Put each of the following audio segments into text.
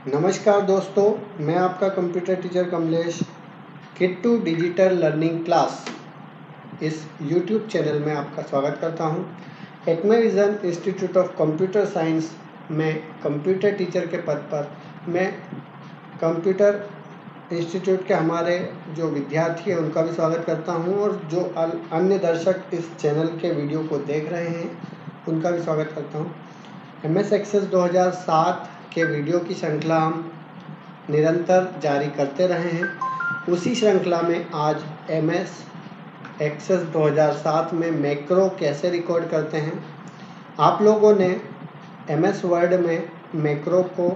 नमस्कार दोस्तों, मैं आपका computer teacher Kamlesh kid to digital learning class इस YouTube चैनल में आपका स्वागत करता हूं। Technovision institute of computer science में कंप्यूटर टीचर के पद पर मैं कंप्यूटर इंस्टीट्यूट के हमारे जो विद्यार्थी हैं उनका भी स्वागत करता हूं और जो अन्य दर्शक इस चैनल के वीडियो को देख रहे हैं उनका भी स्वागत करता हूं। MS एक्सेस 2007 के वीडियो की श्रृंखला हम निरंतर जारी करते रहे हैं। उसी श्रृंखला में आज MS एक्सेस 2007 में मैक्रो कैसे रिकॉर्ड करते हैं। आप लोगों ने MS वर्ड में मैक्रो को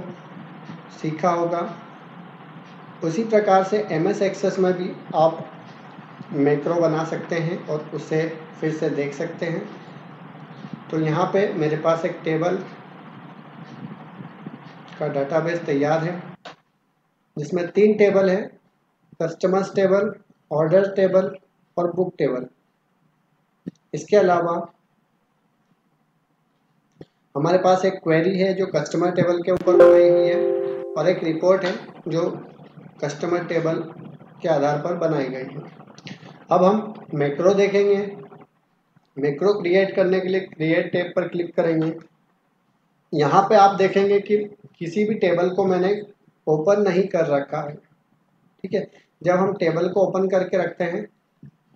सीखा होगा, उसी प्रकार से MS एक्सेस में भी आप मैक्रो बना सकते हैं और उसे फिर से देख सकते हैं। तो यहाँ पे मेरे पास एक टेबल का डाटाबेस तैयार है जिसमें 3 टेबल है, कस्टमर्स टेबल, ऑर्डर टेबल और बुक टेबल। इसके अलावा हमारे पास एक क्वेरी है जो कस्टमर टेबल के ऊपर बनाई हुई है और एक रिपोर्ट है जो कस्टमर टेबल के आधार पर बनाई गई है। अब हम मैक्रो देखेंगे। मैक्रो क्रिएट करने के लिए क्रिएट टैब पर क्लिक करेंगे। यहाँ पे आप देखेंगे कि किसी भी टेबल को मैंने ओपन नहीं कर रखा है, ठीक है। जब हम टेबल को ओपन करके रखते हैं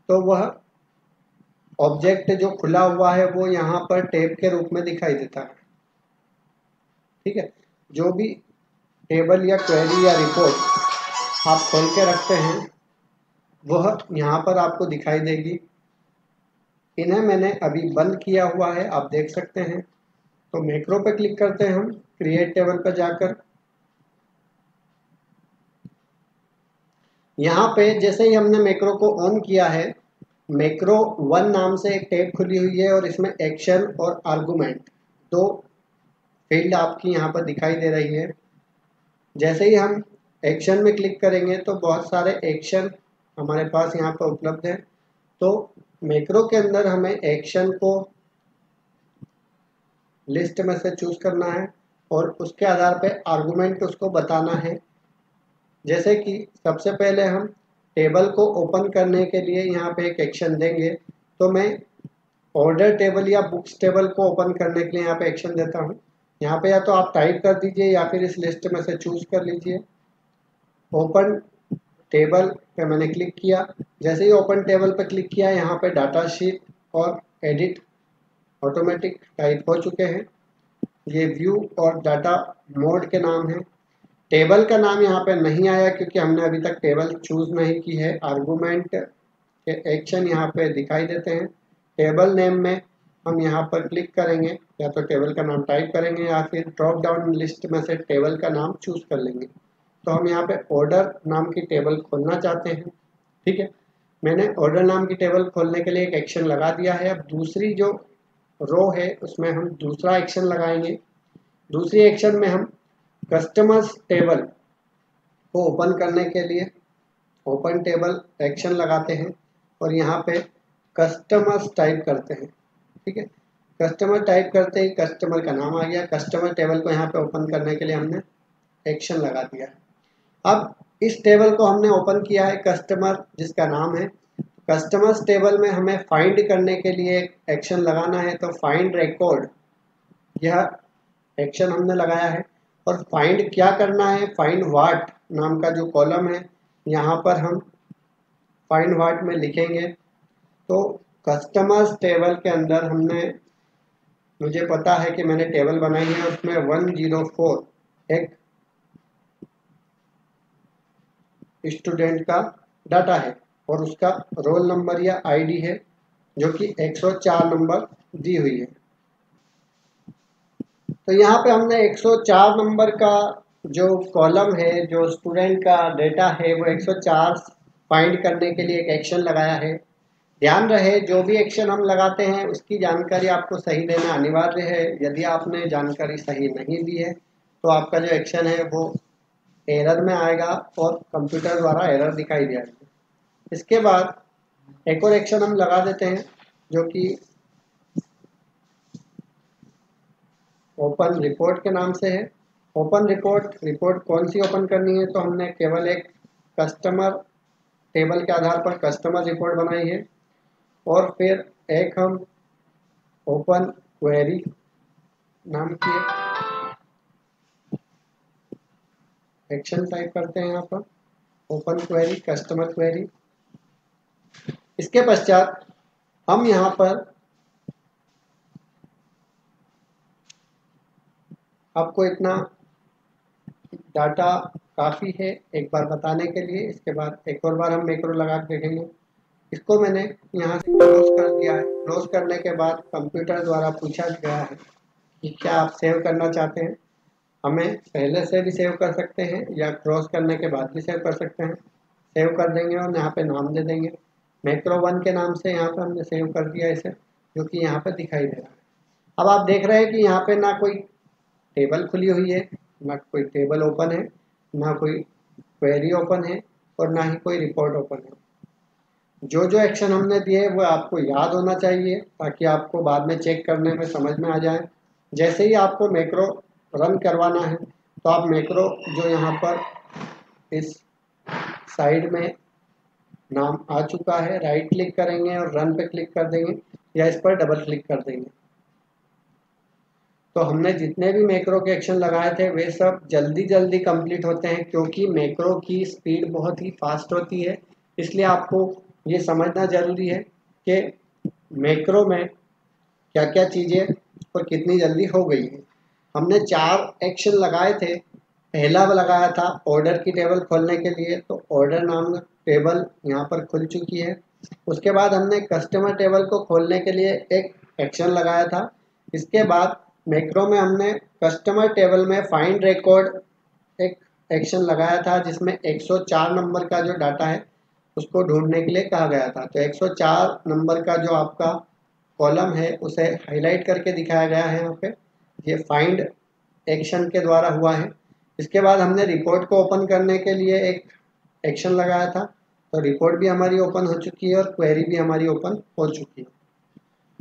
तो वह ऑब्जेक्ट जो खुला हुआ है वो यहाँ पर टैब के रूप में दिखाई देता है, ठीक है। जो भी टेबल या क्वेरी या रिपोर्ट आप खोल के रखते हैं वह यहाँ पर आपको दिखाई देगी। इन्हें मैंने अभी बंद किया हुआ है, आप देख सकते हैं। तो मैक्रो पे क्लिक करते हैं हम क्रिएट टेबल पर जाकर। यहाँ पे जैसे ही हमने मैक्रो को ऑन किया है, मैक्रो 1 नाम से एक टैब खुली हुई है और इसमें एक्शन और आर्गुमेंट 2 फील्ड आपकी यहाँ पर दिखाई दे रही है। जैसे ही हम एक्शन में क्लिक करेंगे तो बहुत सारे एक्शन हमारे पास यहाँ पर उपलब्ध है। तो मैक्रो के अंदर हमें एक्शन को लिस्ट में से चूज करना है और उसके आधार पे आर्गुमेंट उसको बताना है। जैसे कि सबसे पहले हम टेबल को ओपन करने के लिए यहाँ पे एक एक्शन देंगे, तो मैं ऑर्डर टेबल या बुक्स टेबल को ओपन करने के लिए यहाँ पे एक्शन देता हूँ। यहाँ पे या तो आप टाइप कर दीजिए या फिर इस लिस्ट में से चूज कर लीजिए। ओपन टेबल पे मैंने क्लिक किया। जैसे ही ओपन टेबल पे क्लिक किया, यहाँ पे डाटा शीट और एडिट ऑटोमेटिक टाइप हो चुके हैं। ये व्यू और डाटा मोड के नाम है। टेबल का नाम यहाँ पे नहीं आया क्योंकि हमने अभी तक टेबल चूज नहीं की है। आर्गुमेंट के एक्शन यहाँ पे दिखाई देते हैं। टेबल नेम में हम यहाँ पर क्लिक करेंगे, या तो टेबल का नाम टाइप करेंगे या फिर ड्रॉप डाउन लिस्ट में से टेबल का नाम चूज कर लेंगे। तो हम यहाँ पे ऑर्डर नाम की टेबल खोलना चाहते हैं, ठीक है। मैंने ऑर्डर नाम की टेबल खोलने के लिए एक एक्शन लगा दिया है। अब दूसरी जो रो है उसमें हम दूसरा एक्शन लगाएंगे। दूसरी एक्शन में हम कस्टमर्स टेबल को ओपन करने के लिए ओपन टेबल एक्शन लगाते हैं और यहाँ पे कस्टमर्स टाइप करते हैं, ठीक है। कस्टमर टाइप करते ही कस्टमर का नाम आ गया। कस्टमर टेबल को यहाँ पे ओपन करने के लिए हमने एक्शन लगा दिया। अब इस टेबल को हमने ओपन किया है, कस्टमर जिसका नाम है। कस्टमर्स टेबल में हमें फाइंड करने के लिए एक एक्शन लगाना है, तो फाइंड रिकॉर्ड यह एक्शन हमने लगाया है। और फाइंड क्या करना है, फाइंड व्हाट नाम का जो कॉलम है यहाँ पर हम फाइंड व्हाट में लिखेंगे। तो कस्टमर्स टेबल के अंदर मुझे पता है कि मैंने टेबल बनाई है, उसमें 104 एक स्टूडेंट का डाटा है और उसका रोल नंबर या आईडी है जो कि 104 नंबर दी हुई है। तो यहाँ पे हमने 104 नंबर का जो कॉलम है, जो स्टूडेंट का डेटा है, वो 104 फाइंड करने के लिए एक एक्शन लगाया है। ध्यान रहे जो भी एक्शन हम लगाते हैं उसकी जानकारी आपको सही देना अनिवार्य है। यदि आपने जानकारी सही नहीं दी है तो आपका जो एक्शन है वो एरर में आएगा और कंप्यूटर द्वारा एरर दिखाई देगी। इसके बाद एक और एक्शन हम लगा देते हैं जो कि ओपन रिपोर्ट के नाम से है ओपन रिपोर्ट कौन सी ओपन करनी है, तो हमने केवल एक कस्टमर टेबल के आधार पर कस्टमर रिपोर्ट बनाई है। और फिर एक हम ओपन क्वेरी नाम की एक्शन टाइप करते हैं यहाँ पर, ओपन क्वेरी कस्टमर क्वेरी। इसके पश्चात हम यहाँ पर आपको इतना डाटा काफ़ी है एक बार बताने के लिए। इसके बाद एक और बार हम मैक्रो लगा के देखेंगे। इसको मैंने यहाँ से क्लोज कर दिया है। क्लोज करने के बाद कंप्यूटर द्वारा पूछा गया है कि क्या आप सेव करना चाहते हैं। हमें पहले से भी सेव कर सकते हैं या क्रॉस करने के बाद भी सेव कर सकते हैं। सेव कर देंगे और यहाँ पे नाम दे देंगे मैक्रो 1 के नाम से। यहाँ पे हमने सेव कर दिया इसे, जो कि यहाँ पे दिखाई दे रहा है। अब आप देख रहे हैं कि यहाँ पे ना कोई टेबल खुली हुई है, ना कोई टेबल ओपन है, ना कोई क्वेरी ओपन है और ना ही कोई रिपोर्ट ओपन है। जो जो एक्शन हमने दिए वो आपको याद होना चाहिए ताकि आपको बाद में चेक करने में समझ में आ जाए। जैसे ही आपको मैक्रो रन करवाना है तो आप मैक्रो जो यहाँ पर इस साइड में नाम आ चुका है, राइट क्लिक करेंगे और रन पे क्लिक कर देंगे या इस पर डबल क्लिक कर देंगे। तो हमने जितने भी मैक्रो के एक्शन लगाए थे वे सब जल्दी जल्दी कंप्लीट होते हैं, क्योंकि मैक्रो की स्पीड बहुत ही फास्ट होती है। इसलिए आपको ये समझना ज़रूरी है कि मैक्रो में क्या क्या चीज़ें और कितनी जल्दी हो गई है। हमने 4 एक्शन लगाए थे। पहला लगाया था ऑर्डर की टेबल खोलने के लिए, तो ऑर्डर नाम टेबल यहाँ पर खुल चुकी है। उसके बाद हमने कस्टमर टेबल को खोलने के लिए एक एक्शन लगाया था। इसके बाद मैक्रो में हमने कस्टमर टेबल में फाइंड रिकॉर्ड एक एक्शन लगाया था, जिसमें 104 नंबर का जो डाटा है उसको ढूंढने के लिए कहा गया था। तो 104 नंबर का जो आपका कॉलम है उसे हाईलाइट करके दिखाया गया है यहाँ पे। ये फाइंड एक्शन के द्वारा हुआ है। इसके बाद हमने रिपोर्ट को ओपन करने के लिए एक एक्शन लगाया था, तो रिपोर्ट भी हमारी ओपन हो चुकी है और क्वेरी भी हमारी ओपन हो चुकी है।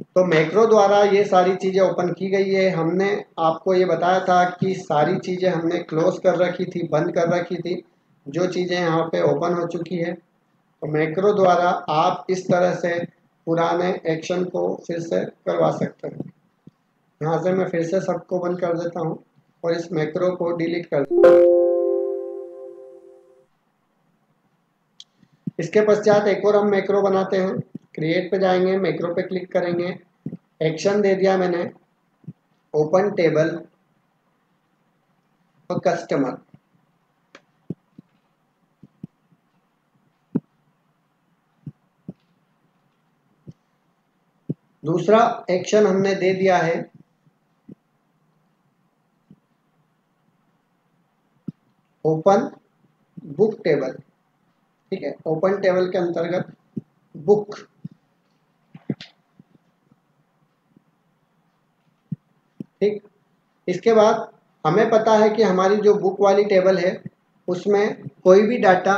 तो मैक्रो द्वारा ये सारी चीज़ें ओपन की गई है। हमने आपको ये बताया था कि सारी चीज़ें हमने क्लोज कर रखी थी, बंद कर रखी थी। जो चीज़ें यहाँ पे ओपन हो चुकी है, तो मैक्रो द्वारा आप इस तरह से पुराने एक्शन को फिर से करवा सकते हैं। यहाँ से मैं फिर से सबको बंद कर देता हूँ और इस मैक्रो को डिलीट कर देता हूँ। इसके पश्चात एक और हम मैक्रो बनाते हैं। क्रिएट पे जाएंगे, मैक्रो पे क्लिक करेंगे, एक्शन दे दिया मैंने ओपन टेबल और कस्टमर। दूसरा एक्शन हमने दे दिया है ओपन बुक टेबल। ठीक है, ओपन टेबल के अंतर्गत बुक। ठीक, इसके बाद हमें पता है कि हमारी जो बुक वाली टेबल है उसमें कोई भी डाटा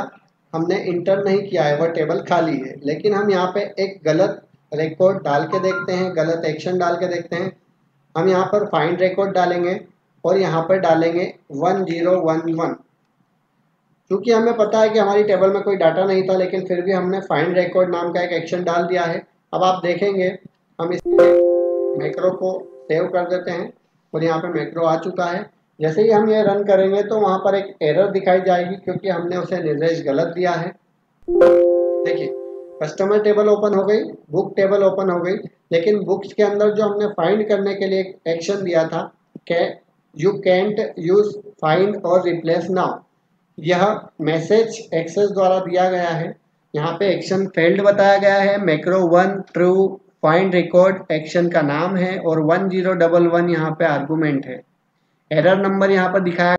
हमने इंटर नहीं किया है, वह टेबल खाली है। लेकिन हम यहाँ पे एक गलत रिकॉर्ड डाल के देखते हैं, गलत एक्शन डाल के देखते हैं। हम यहाँ पर फाइंड रिकॉर्ड डालेंगे और यहाँ पर डालेंगे 1011। क्योंकि हमें पता है कि हमारी टेबल में कोई डाटा नहीं था, लेकिन फिर भी हमने फाइंड रिकॉर्ड नाम का एक एक्शन डाल दिया है। अब आप देखेंगे हम इस मैक्रो को सेव कर देते हैं और यहाँ पे मैक्रो आ चुका है। जैसे ही हम ये रन करेंगे तो वहाँ पर एक एरर दिखाई जाएगी, क्योंकि हमने उसे निर्देश गलत दिया है। देखिए, कस्टमर टेबल ओपन हो गई, बुक टेबल ओपन हो गई, लेकिन बुक्स के अंदर जो हमने फाइंड करने के लिए एक्शन दिया था कि यू कैंट यूज फाइंड और रिप्लेस नाउ, यह मैसेज एक्सेस द्वारा दिया गया है। यहाँ पे एक्शन फेल्ड बताया गया है। Macro 1 true find record action का नाम है और 1011 यहाँ पे आर्गुमेंट है। एरर नंबर यहाँ पर दिखाया